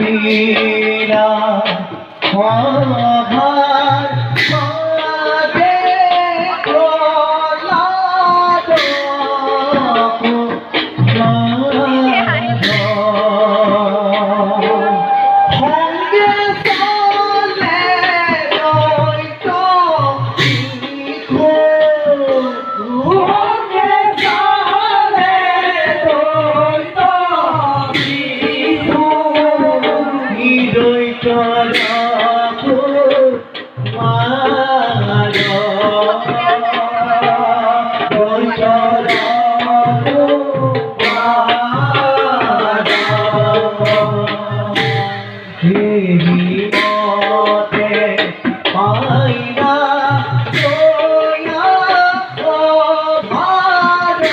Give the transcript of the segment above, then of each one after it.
প্রভৃতিরা offer মাঝে প্রহ্লাদ সঙ্গে চলে রইত সঙ্গে চলে রইত দ্বৈত রাখো মার দ্বৈত রাখো মার মতে পাইনা সোয়া ভারবি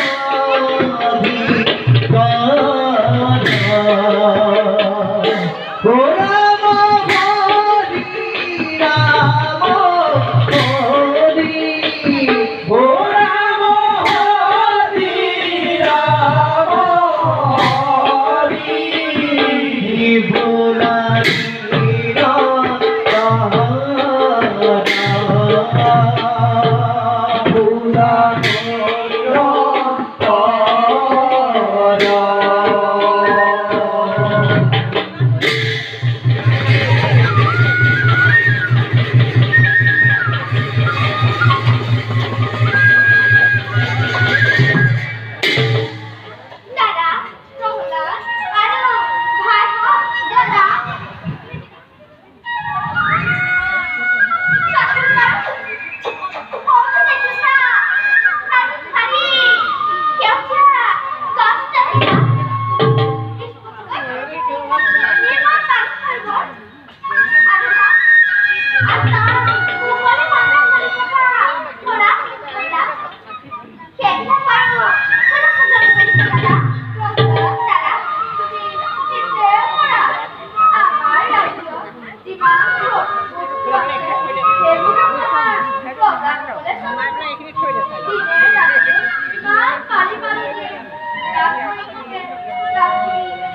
রাম হরি রাম হরি ও রাম হরি রাম হরি ভোলারি ভোলারি